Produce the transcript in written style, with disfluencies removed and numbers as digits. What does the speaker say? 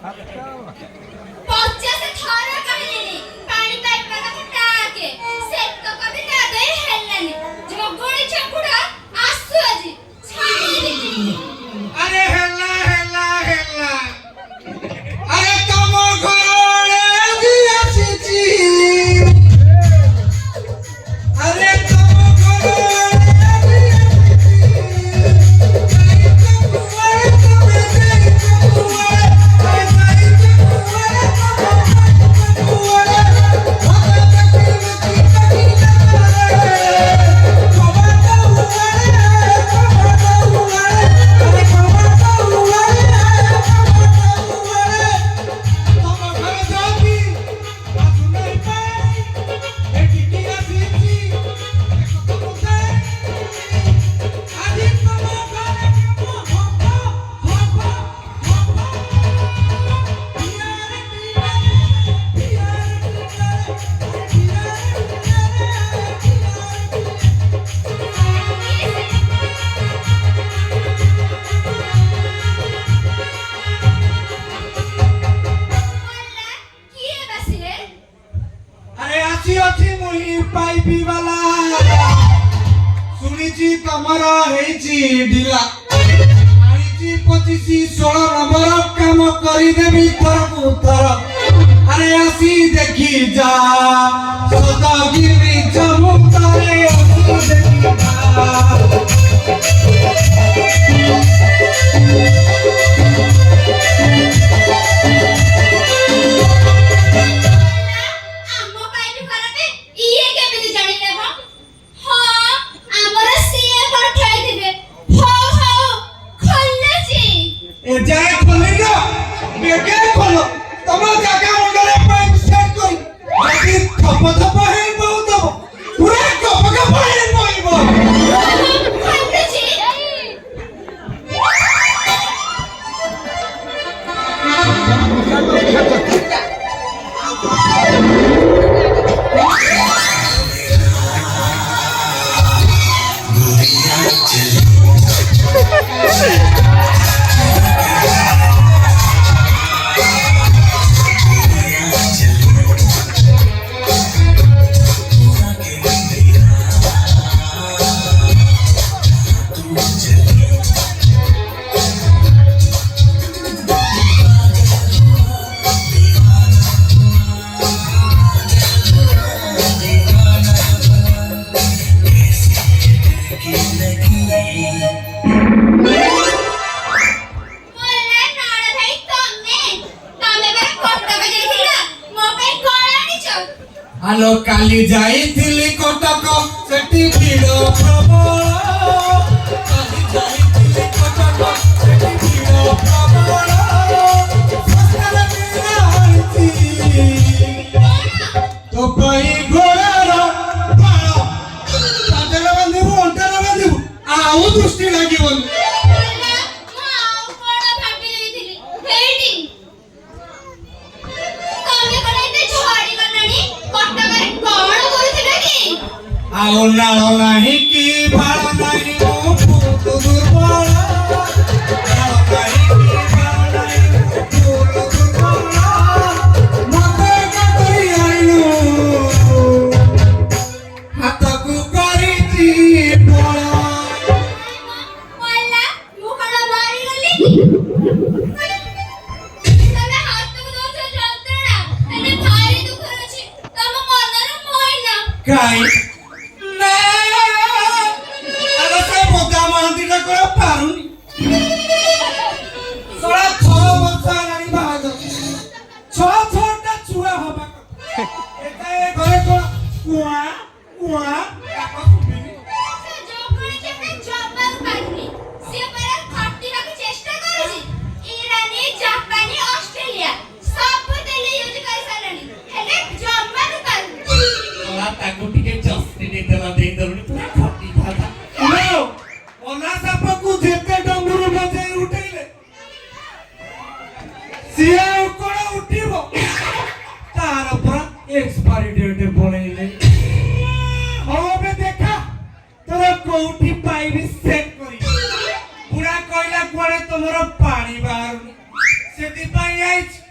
ପଚାଶ ଥର କହିଲିଣି ପାଣି ପାଇପ ବାଲାକୁ ଡାକେ ସେତକ ବି ତା ଦେଇ ହେଲାନି ଜଗୁଣି ଚକୁଡା ଆସୁ ଆଜି ଛାଡ଼ିଦେବି। अरे हेला हेला हेला अरे तुम घरे आजी आसीची अरे तुम घरे आजी पाइपी वाला सुनिची तमर हेची ढिला आईची 25-16 नंबर काम करी देबी थरकु थर अरे आसी देखी जा सदागिरी चमुतारे आसी देखी जा जाए खोली ना बेके खोलो तम जगह मुंडरे पाइप सेट कर बाकी थप थप है बहुत पूरा कप कप है बोलबो खंडे जी आलो काली जाइथिली कटक सेठी भीड़ प्रबल काली जाइथिली कटक सेठी भीड़ प्रबल सस्तार मिलाइती तो पई घोड़ार बाळ ताजला बांधिबु अंटाला बांधिबु आउ दृष्टि लागिबन आओ नालो नहीं की भाड़ा नहीं मो पुत दुर्बल नालो नहीं की भाड़ा नहीं मो पुत दुर्बल मते कतई आइनु हाथ को करिची बळ मोला मु कण मारी गली तमे हाथ को दोछ जंत्रणा एने भारी दुख अछि तम मनर मोइना काई पारुनी सोळा 6 वर्ष आलानी बाहाग 6टा छुआ होबा एते घरे कोन कुआ कुआ काका सुबिनी जोगणी के पे जॉब पारुनी से पर खट्टी रख चेष्टा करूची ईरानी जापानी ऑस्ट्रेलिया सब देले यूज कर सारणी हेले जॉब पारुनी सोळा ताको टिके जस्ती दे देला दे दरुनी पूरा खट्टी खादा नो ओना सापकु जेते डंगुरु बजे उठेले सिया कोड़ा उठिबो तार पर एक्सपायरी डेट बोलेले होबे देखा तोर कोउठी पाइबी सेट करी पूरा कोइला कोरे तोमरो पानी बाहरुनी ସେଥିପାଇଁ ଯାଇଛି